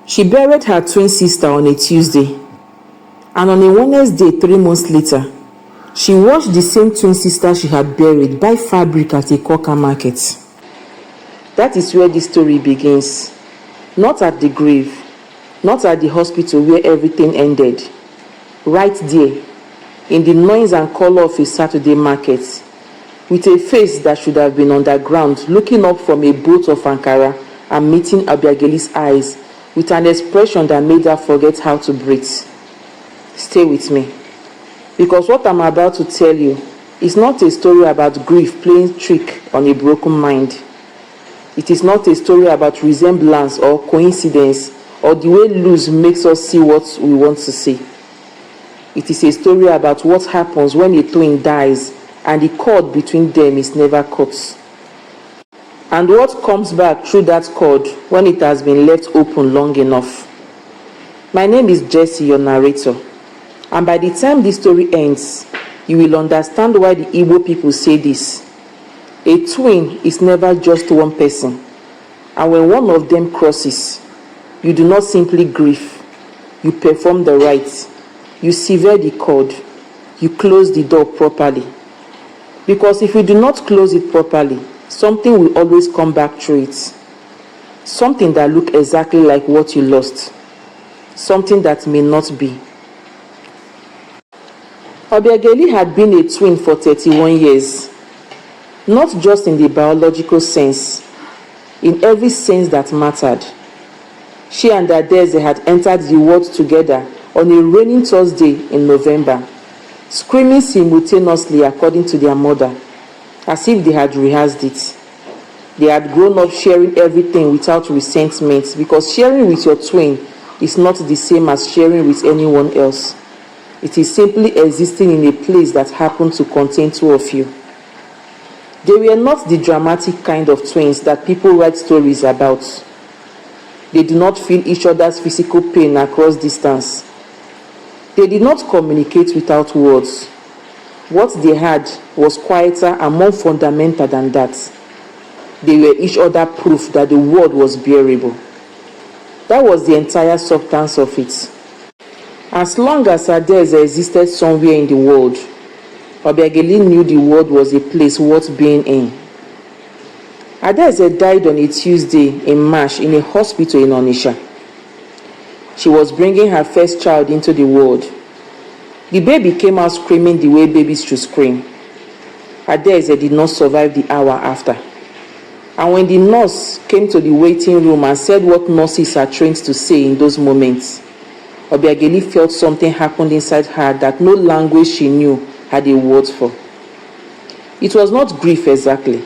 She buried her twin sister on a Tuesday, and on a Wednesday 3 months later, she watched the same twin sister she had buried buy fabric at a Koka market. That is where this story begins. Not at the grave, not at the hospital where everything ended. Right there, in the noise and color of a Saturday market, with a face that should have been underground, looking up from a boat of Ankara and meeting Abiageli's eyes with an expression that made her forget how to breathe. Stay with me, because what I'm about to tell you is not a story about grief playing trick on a broken mind. It is not a story about resemblance or coincidence or the way lose makes us see what we want to see. It is a story about what happens when a twin dies and the cord between them is never cut, and what comes back through that cord when it has been left open long enough. My name is Jessie, your narrator, and by the time this story ends, you will understand why the Igbo people say this. A twin is never just one person, and when one of them crosses, you do not simply grieve, you perform the rite, you sever the cord, you close the door properly. Because if you do not close it properly, something will always come back through it. Something that looks exactly like what you lost. Something that may not be. Obiageli had been a twin for 31 years. Not just in the biological sense, in every sense that mattered. She and Adeze had entered the world together on a raining Thursday in November, screaming simultaneously according to their mother, as if they had rehearsed it. They had grown up sharing everything without resentment, because sharing with your twin is not the same as sharing with anyone else. It is simply existing in a place that happened to contain two of you. They were not the dramatic kind of twins that people write stories about. They do not feel each other's physical pain across distance. They did not communicate without words. What they had was quieter and more fundamental than that. They were each other proof that the world was bearable. That was the entire substance of it. As long as Adeze existed somewhere in the world, Obiageli knew the world was a place worth being in. Adeze died on a Tuesday in March in a hospital in Onitsha. She was bringing her first child into the world. The baby came out screaming the way babies should scream. Adeze did not survive the hour after. And when the nurse came to the waiting room and said what nurses are trained to say in those moments, Obiageli felt something happened inside her that no language she knew had a word for. It was not grief exactly.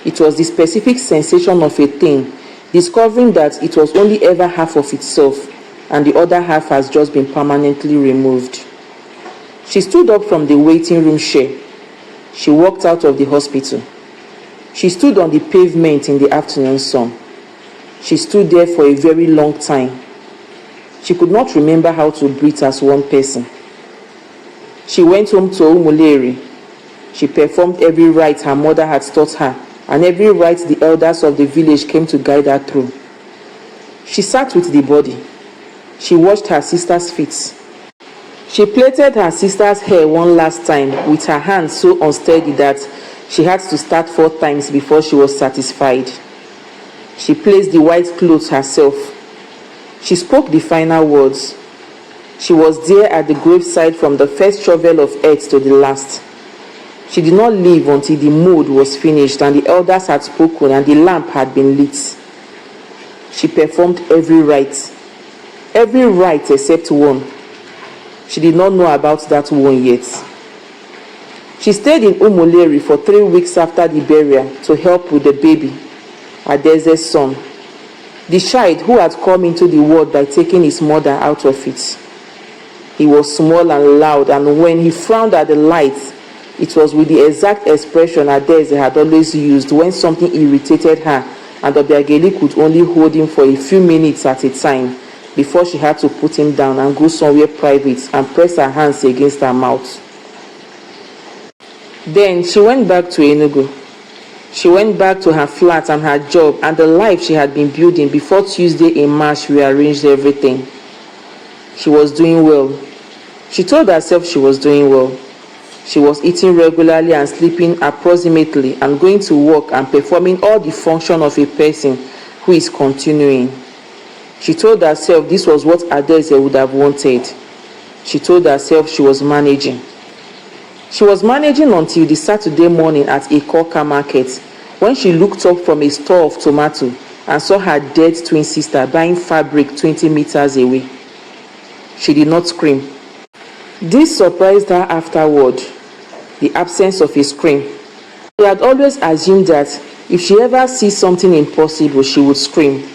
It was the specific sensation of a thing, discovering that it was only ever half of itself, and the other half has just been permanently removed. She stood up from the waiting room chair. She walked out of the hospital. She stood on the pavement in the afternoon sun. She stood there for a very long time. She could not remember how to breathe as one person. She went home to Umuleri. She performed every rite her mother had taught her, and every rite the elders of the village came to guide her through. She sat with the body. She washed her sister's feet. She plaited her sister's hair one last time with her hands so unsteady that she had to start 4 times before she was satisfied. She placed the white clothes herself. She spoke the final words. She was there at the graveside from the first shovel of earth to the last. She did not leave until the mold was finished and the elders had spoken and the lamp had been lit. She performed every rite except one. She did not know about that one yet. She stayed in Umuleri for 3 weeks after the burial to help with the baby, Adeze's son, the child who had come into the world by taking his mother out of it. He was small and loud, and when he frowned at the light, it was with the exact expression Adeze had always used when something irritated her, and Obiageli could only hold him for a few minutes at a time before she had to put him down and go somewhere private and press her hands against her mouth. Then she went back to Enugu. She went back to her flat and her job and the life she had been building before Tuesday in March rearranged everything. She was doing well. She told herself she was doing well. She was eating regularly and sleeping approximately and going to work and performing all the function of a person who is continuing. She told herself this was what Adaeze would have wanted. She told herself she was managing. She was managing until the Saturday morning at Ikoka market when she looked up from a store of tomato and saw her dead twin sister buying fabric 20 meters away. She did not scream. This surprised her afterward, the absence of a scream. She had always assumed that if she ever sees something impossible, she would scream.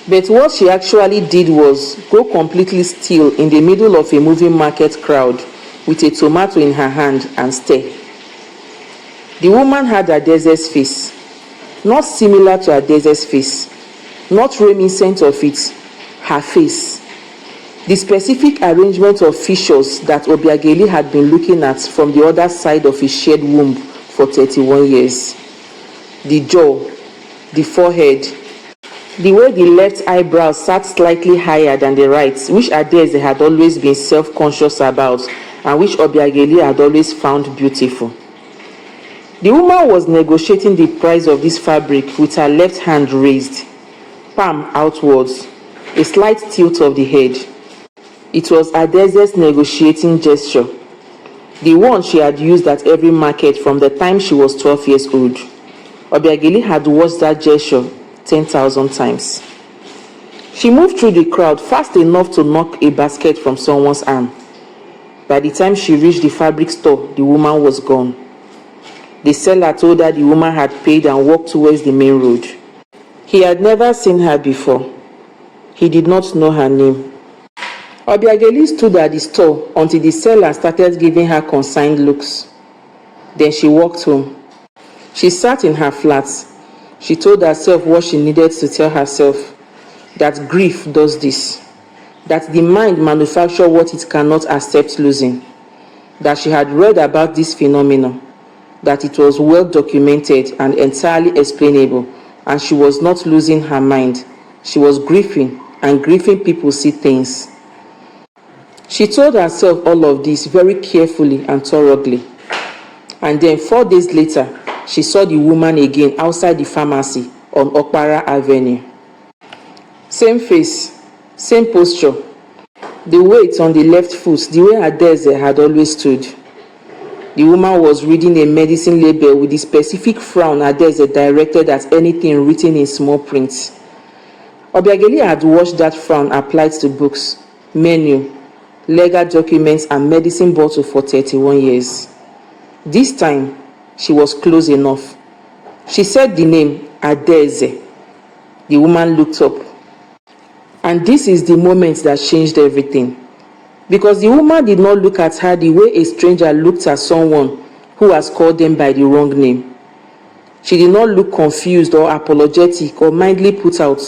But what she actually did was go completely still in the middle of a moving market crowd with a tomato in her hand and stare. The woman had Adaeze's face, not similar to Adaeze's face, not reminiscent of it, her face. The specific arrangement of features that Obiageli had been looking at from the other side of his shared womb for 31 years. The jaw, the forehead, the way the left eyebrow sat slightly higher than the right, which Adaeze had always been self-conscious about and which Obiageli had always found beautiful. The woman was negotiating the price of this fabric with her left hand raised, palm outwards, a slight tilt of the head. It was Adaeze's negotiating gesture, the one she had used at every market from the time she was 12 years old. Obiageli had watched that gesture 10,000 times. She moved through the crowd fast enough to knock a basket from someone's arm. By the time she reached the fabric store, the woman was gone. The seller told her the woman had paid and walked towards the main road. He had never seen her before. He did not know her name. Obiageli stood at the store until the seller started giving her consigned looks. Then she walked home. She sat in her flat. She told herself what she needed to tell herself, that grief does this, that the mind manufactures what it cannot accept losing, that she had read about this phenomenon, that it was well documented and entirely explainable, and she was not losing her mind. She was grieving, and grieving people see things. She told herself all of this very carefully and thoroughly. And then 4 days later, she saw the woman again outside the pharmacy on Okpara Avenue. Same face, same posture, the weight on the left foot, the way Adaeze had always stood. The woman was reading a medicine label with the specific frown Adaeze directed at anything written in small print. Obiageli had watched that frown applied to books, menu, legal documents and medicine bottle for 31 years. This time, she was close enough. She said the name, Adaeze. The woman looked up. And this is the moment that changed everything. Because the woman did not look at her the way a stranger looked at someone who has called them by the wrong name. She did not look confused or apologetic or mildly put out.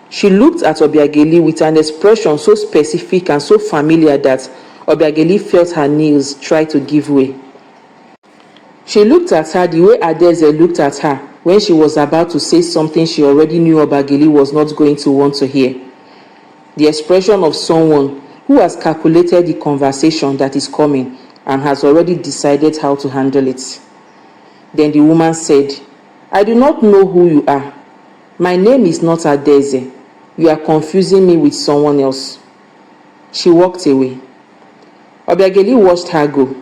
She looked at Obiageli with an expression so specific and so familiar that Obiageli felt her knees try to give way. She looked at her the way Adaeze looked at her when she was about to say something she already knew Obiageli was not going to want to hear. The expression of someone who has calculated the conversation that is coming and has already decided how to handle it. Then the woman said, "I do not know who you are. My name is not Adaeze. You are confusing me with someone else." She walked away. Obiageli watched her go.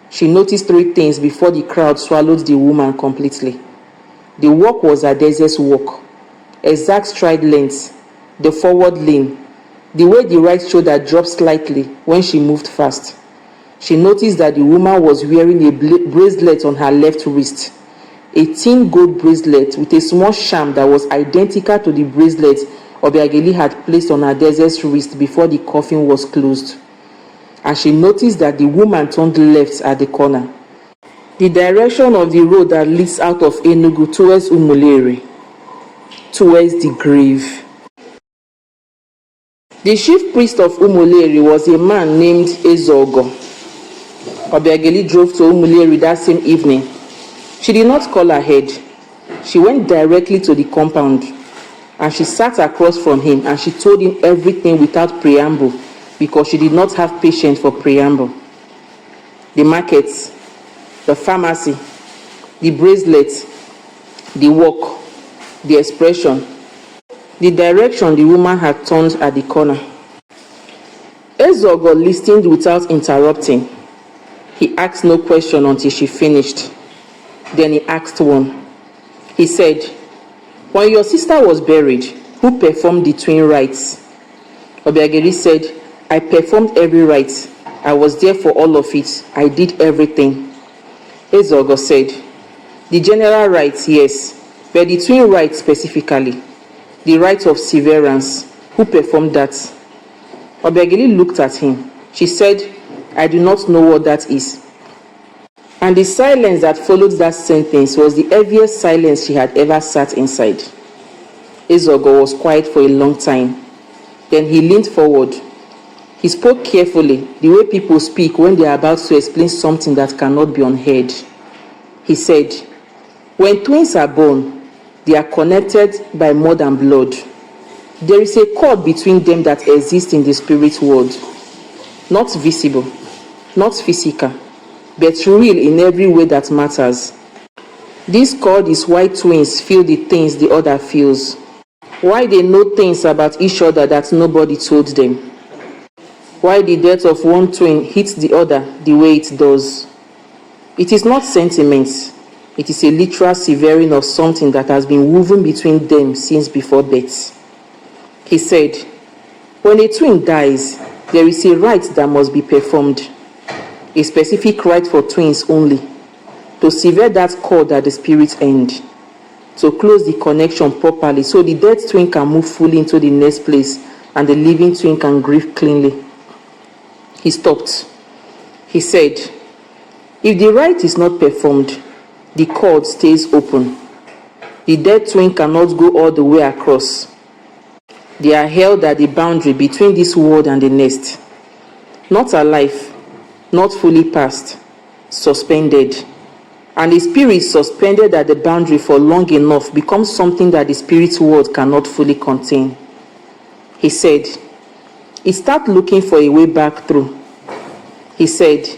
She noticed 3 things before the crowd swallowed the woman completely. The walk was Adaeze's walk. Exact stride length, the forward lean, the way the right shoulder dropped slightly when she moved fast. She noticed that the woman was wearing a bracelet on her left wrist, a thin gold bracelet with a small charm that was identical to the bracelet Obiageli had placed on Adaeze's wrist before the coffin was closed. And she noticed that the woman turned left at the corner, the direction of the road that leads out of Enugu towards Umuleri, towards the grieve. The chief priest of Umuleri was a man named Ezogo. Obiageli drove to Umuleri that same evening. She did not call ahead. She went directly to the compound and she sat across from him and she told him everything without preamble because she did not have patience for preamble. The markets, the pharmacy, the bracelet, the work, the expression, the direction the woman had turned at the corner. Ezogo listened without interrupting. He asked no question until she finished. Then he asked one. He said, "When your sister was buried, who performed the twin rites?" Obiageli said, "I performed every rite. I was there for all of it. I did everything." Ezogo said, "The general rites, yes, but the twin rites specifically, the rite of severance, who performed that?" Obiageli looked at him. She said, "I do not know what that is." And the silence that followed that sentence was the heaviest silence she had ever sat inside. Ezogo was quiet for a long time. Then he leaned forward. He spoke carefully, the way people speak when they are about to explain something that cannot be unheard. He said, "When twins are born, they are connected by more than blood. There is a cord between them that exists in the spirit world, not visible, not physical, but real in every way that matters. This cord is why twins feel the things the other feels, why they know things about each other that nobody told them, why the death of one twin hits the other the way it does. It is not sentiment, it is a literal severing of something that has been woven between them since before birth." He said, "When a twin dies, there is a rite that must be performed, a specific rite for twins only, to sever that cord at the spirit end, to close the connection properly so the dead twin can move fully into the next place and the living twin can grieve cleanly." He stopped. He said, "If the rite is not performed, the cord stays open. The dead twin cannot go all the way across. They are held at the boundary between this world and the next. Not alive, not fully passed, suspended. And the spirit suspended at the boundary for long enough becomes something that the spirit world cannot fully contain." He said, "It starts looking for a way back through." He said,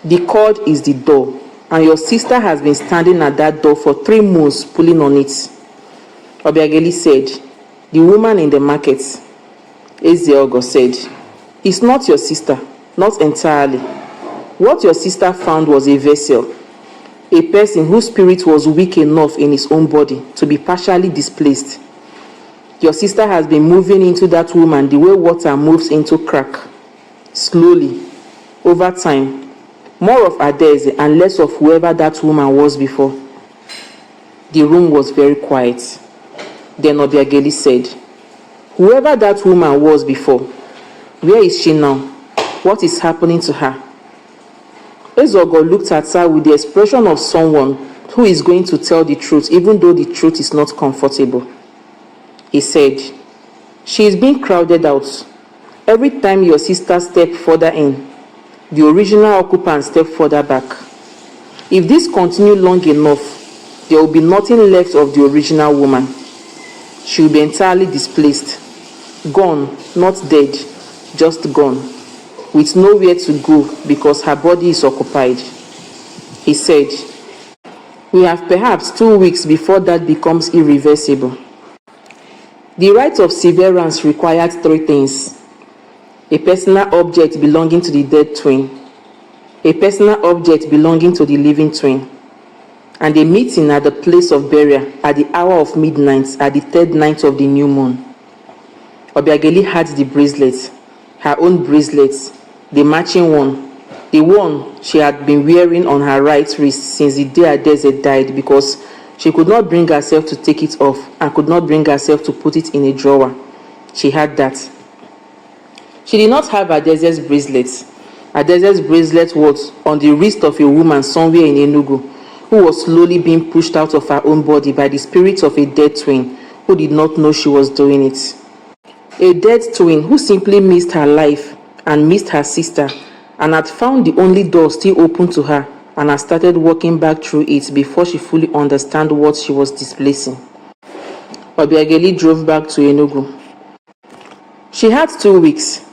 "The cord is the door, and your sister has been standing at that door for 3 months pulling on it." Obiageli said, "The woman in the market." Ezeogo said, "It's not your sister, not entirely. What your sister found was a vessel, a person whose spirit was weak enough in his own body to be partially displaced. Your sister has been moving into that woman the way water moves into crack, slowly, over time, more of Adeze and less of whoever that woman was before." The room was very quiet. Then Obiageli said, "Whoever that woman was before, where is she now? What is happening to her?" Ezogo looked at her with the expression of someone who is going to tell the truth even though the truth is not comfortable. He said, "She is being crowded out. Every time your sister steps further in, the original occupant steps further back. If this continues long enough, there will be nothing left of the original woman. She will be entirely displaced, gone, not dead, just gone, with nowhere to go because her body is occupied." He said, "We have perhaps 2 weeks before that becomes irreversible." The rite of severance required 3 things: a personal object belonging to the dead twin, a personal object belonging to the living twin, and a meeting at the place of burial at the hour of midnight at the 3rd night of the new moon. Obiageli had the bracelet, her own bracelet, the matching one, the one she had been wearing on her right wrist since the day Adeze died because she could not bring herself to take it off and could not bring herself to put it in a drawer. She had that. She did not have Adeze's bracelet. Adeze's bracelet was on the wrist of a woman somewhere in Enugu who was slowly being pushed out of her own body by the spirit of a dead twin who did not know she was doing it. A dead twin who simply missed her life and missed her sister and had found the only door still open to her and had started walking back through it before she fully understood what she was displacing. Obiageli drove back to Enugu. She had 2 weeks.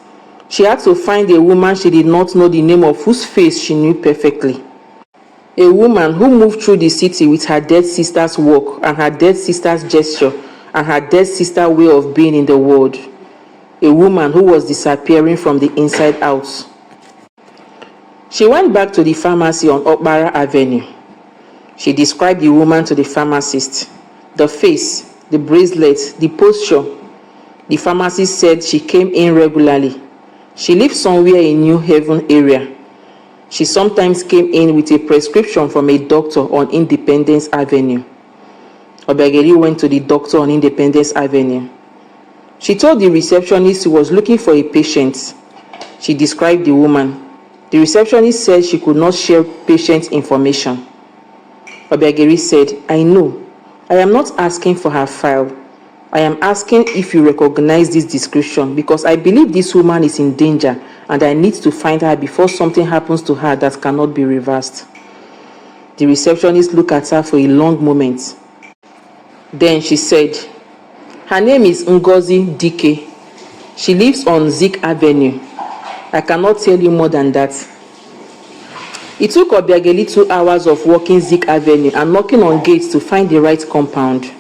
She had to find a woman she did not know the name of, whose face she knew perfectly. A woman who moved through the city with her dead sister's walk and her dead sister's gesture and her dead sister's way of being in the world. A woman who was disappearing from the inside out. She went back to the pharmacy on Okbara Avenue. She described the woman to the pharmacist. The face, the bracelet, the posture. The pharmacist said she came in regularly. She lived somewhere in New Haven area. She sometimes came in with a prescription from a doctor on Independence Avenue. Obiageli went to the doctor on Independence Avenue. She told the receptionist she was looking for a patient. She described the woman. The receptionist said she could not share patient information. Obiageli said, "I know. I am not asking for her file. I am asking if you recognize this description because I believe this woman is in danger and I need to find her before something happens to her that cannot be reversed." The receptionist looked at her for a long moment. Then she said, "Her name is Ngozi Dike. She lives on Zik Avenue. I cannot tell you more than that." It took Obiageli 2 hours of walking Zik Avenue and knocking on gates to find the right compound.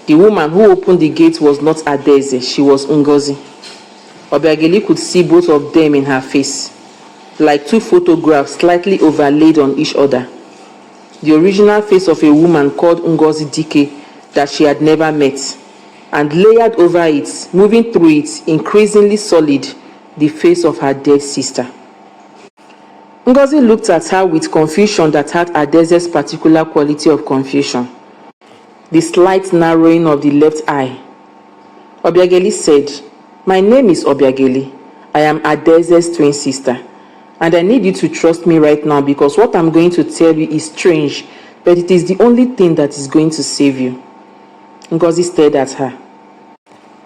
The woman who opened the gate was not Adeze, she was Ngozi. Obiageli could see both of them in her face, like 2 photographs slightly overlaid on each other. The original face of a woman called Ngozi Dike that she had never met, and layered over it, moving through it, increasingly solid, the face of her dead sister. Ngozi looked at her with confusion that had Adeze's particular quality of confusion. The slight narrowing of the left eye. Obiageli said, "My name is Obiageli. I am Adeze's twin sister. And I need you to trust me right now because what I'm going to tell you is strange, but it is the only thing that is going to save you." Ngozi stared at her.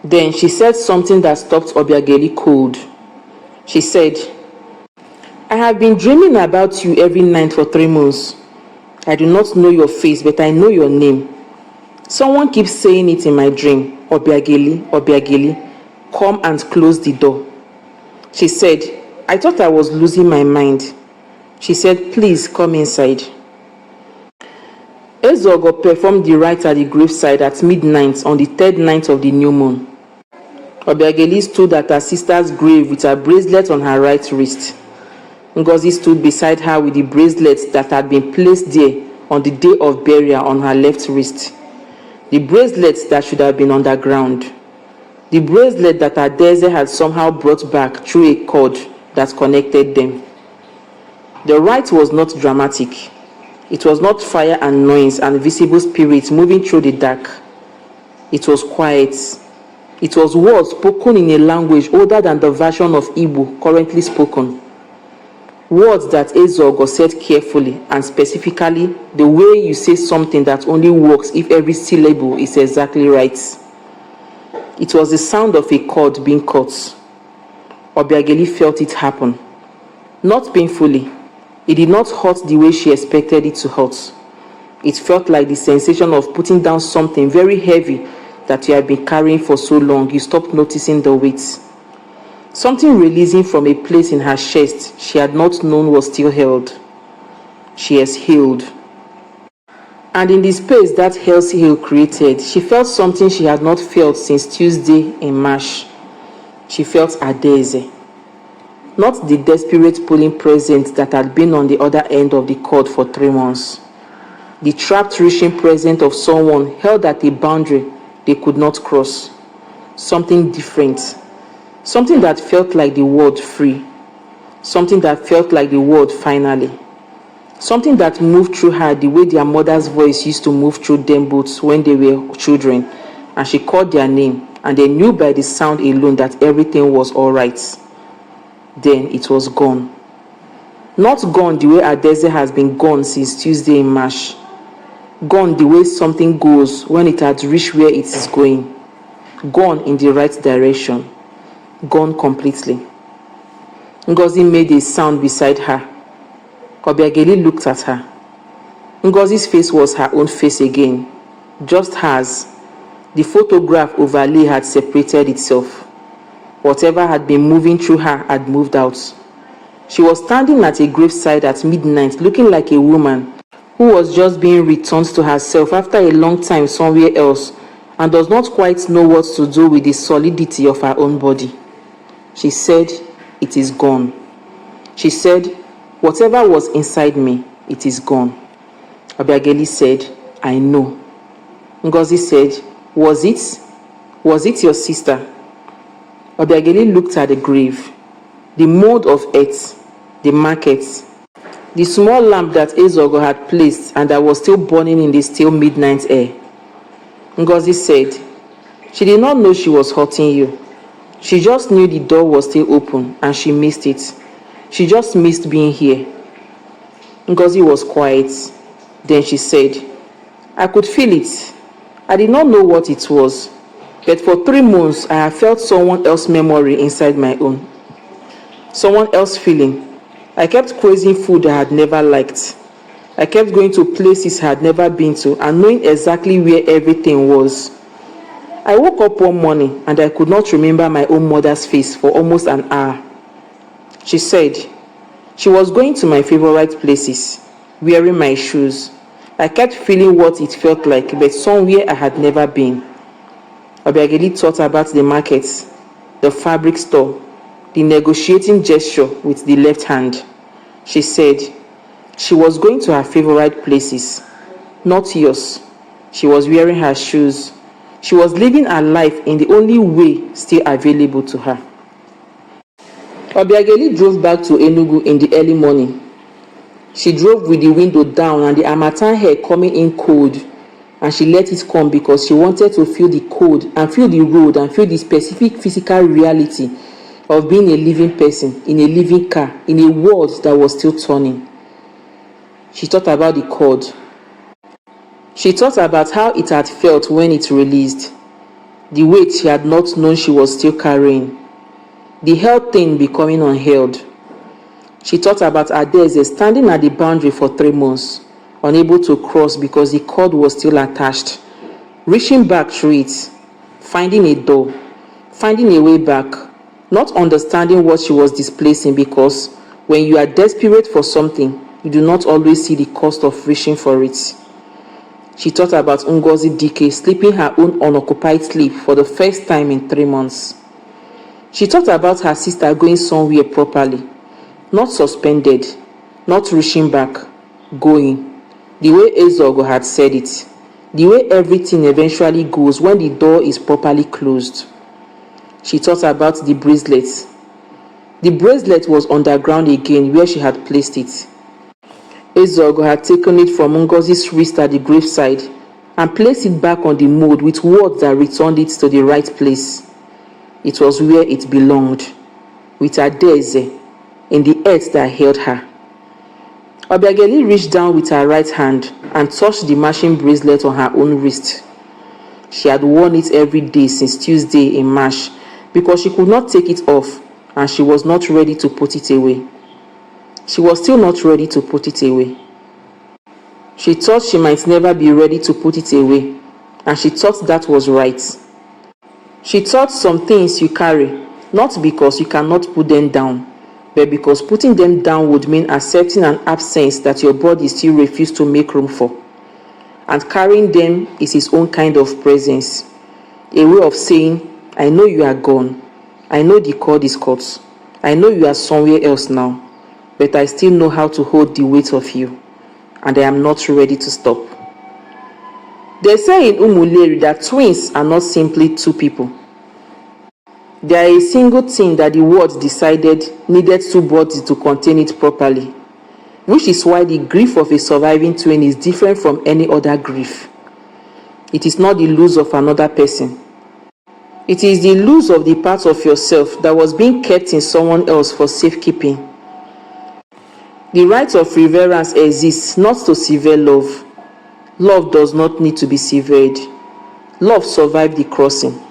Then she said something that stopped Obiageli cold. She said, "I have been dreaming about you every night for 3 months. I do not know your face, but I know your name. Someone keeps saying it in my dream, Obiageli, Obiageli, come and close the door." She said, "I thought I was losing my mind." She said, "Please come inside." Ezogo performed the rite at the graveside at midnight on the 3rd night of the new moon. Obiageli stood at her sister's grave with her bracelet on her right wrist. Ngozi stood beside her with the bracelet that had been placed there on the day of burial on her left wrist. The bracelet that should have been underground. The bracelet that Adeze had somehow brought back through a cord that connected them. The rite was not dramatic. It was not fire and noise and visible spirits moving through the dark. It was quiet. It was words spoken in a language older than the version of Igbo currently spoken. Words that Ezogo said carefully and specifically, the way you say something that only works if every syllable is exactly right. It was the sound of a cord being cut. Obiageli felt it happen. Not painfully. It did not hurt the way she expected it to hurt. It felt like the sensation of putting down something very heavy that you have been carrying for so long, you stopped noticing the weight. Something releasing from a place in her chest she had not known was still held. She exhaled. And in the space that exhale created, she felt something she had not felt since Tuesday in March. She felt Adeze. Not the desperate pulling presence that had been on the other end of the cord for 3 months. The trapped reaching presence of someone held at a boundary they could not cross. Something different. Something that felt like the word free. Something that felt like the word finally. Something that moved through her the way their mother's voice used to move through them both when they were children, and she called their name, and they knew by the sound alone that everything was all right. Then it was gone. Not gone the way Adeze has been gone since Tuesday in March. Gone the way something goes when it had reached where it is going. Gone in the right direction. Gone completely. Ngozi made a sound beside her. Obiageli looked at her. Ngozi's face was her own face again, just hers. The photograph overlay had separated itself. Whatever had been moving through her had moved out. She was standing at a graveside at midnight, looking like a woman who was just being returned to herself after a long time somewhere else and does not quite know what to do with the solidity of her own body. She said, "It is gone." She said, "Whatever was inside me, it is gone." Obiageli said, "I know." Ngozi said, Was it your sister?" Obiageli looked at the grave, the mold of earth, the market, the small lamp that Ezogo had placed and that was still burning in the still midnight air. Ngozi said, "She did not know she was hurting you. She just knew the door was still open and she missed it. She just missed being here." Ngozi was quiet. Then she said, "I could feel it. I did not know what it was, but for 3 months I have felt someone else's memory inside my own. Someone else's feeling. I kept craving food I had never liked. I kept going to places I had never been to and knowing exactly where everything was. I woke up one morning and I could not remember my own mother's face for almost an hour." She said, "She was going to my favorite places, wearing my shoes. I kept feeling what it felt like, but somewhere I had never been." Obiageli thought about the market, the fabric store, the negotiating gesture with the left hand. She said, "She was going to her favorite places, not yours. She was wearing her shoes. She was living her life in the only way still available to her." Obiageli drove back to Enugu in the early morning. She drove with the window down and the harmattan air coming in cold, and she let it come because she wanted to feel the cold and feel the road and feel the specific physical reality of being a living person in a living car in a world that was still turning. She thought about the cord. She thought about how it had felt when it released, the weight she had not known she was still carrying, the held thing becoming unheld. She thought about Adeze standing at the boundary for 3 months, unable to cross because the cord was still attached, reaching back through it, finding a door, finding a way back, not understanding what she was displacing because when you are desperate for something, you do not always see the cost of reaching for it. She thought about Ngozi Dike sleeping her own unoccupied sleep for the first time in 3 months. She thought about her sister going somewhere properly, not suspended, not reaching back, going, the way Ezogo had said it, the way everything eventually goes when the door is properly closed. She thought about the bracelet. The bracelet was underground again where she had placed it. Ezogo had taken it from Ngozi's wrist at the graveside and placed it back on the mold with words that returned it to the right place. It was where it belonged, with Adeze, in the earth that held her. Obiageli reached down with her right hand and touched the matching bracelet on her own wrist. She had worn it every day since Tuesday in March because she could not take it off and she was not ready to put it away. She was still not ready to put it away. She thought she might never be ready to put it away, and she thought that was right. She thought some things you carry, not because you cannot put them down, but because putting them down would mean accepting an absence that your body still refused to make room for. And carrying them is its own kind of presence, a way of saying, I know you are gone, I know the cord is cut, I know you are somewhere else now, but I still know how to hold the weight of you, and I am not ready to stop. They say in Umuleri that twins are not simply two people. They are a single thing that the world decided needed two bodies to contain it properly, which is why the grief of a surviving twin is different from any other grief. It is not the loss of another person. It is the loss of the part of yourself that was being kept in someone else for safekeeping. The rite of severance exists not to sever love. Love does not need to be severed. Love survived the crossing.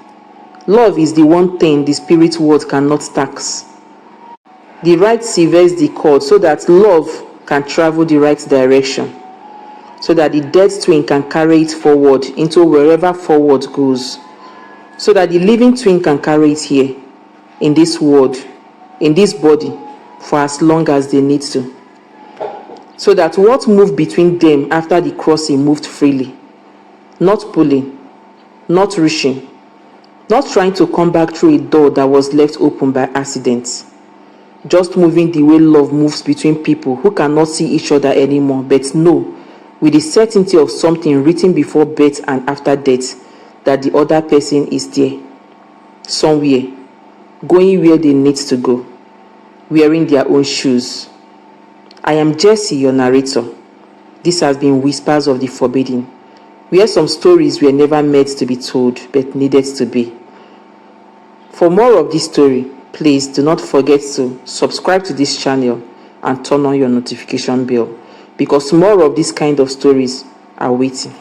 Love is the one thing the spirit world cannot tax. The rite severs the cord so that love can travel the right direction, so that the dead twin can carry it forward into wherever forward goes, so that the living twin can carry it here, in this world, in this body, for as long as they need to. So that what moved between them after the crossing moved freely, not pulling, not reaching, not trying to come back through a door that was left open by accident, just moving the way love moves between people who cannot see each other anymore, but know with the certainty of something written before birth and after death that the other person is there, somewhere, going where they need to go, wearing their own shoes. I am Jesse, your narrator. This has been Whispers of the Forbidden, where some stories were never meant to be told but needed to be. For more of this story, please do not forget to subscribe to this channel and turn on your notification bell, because more of this kind of stories are waiting.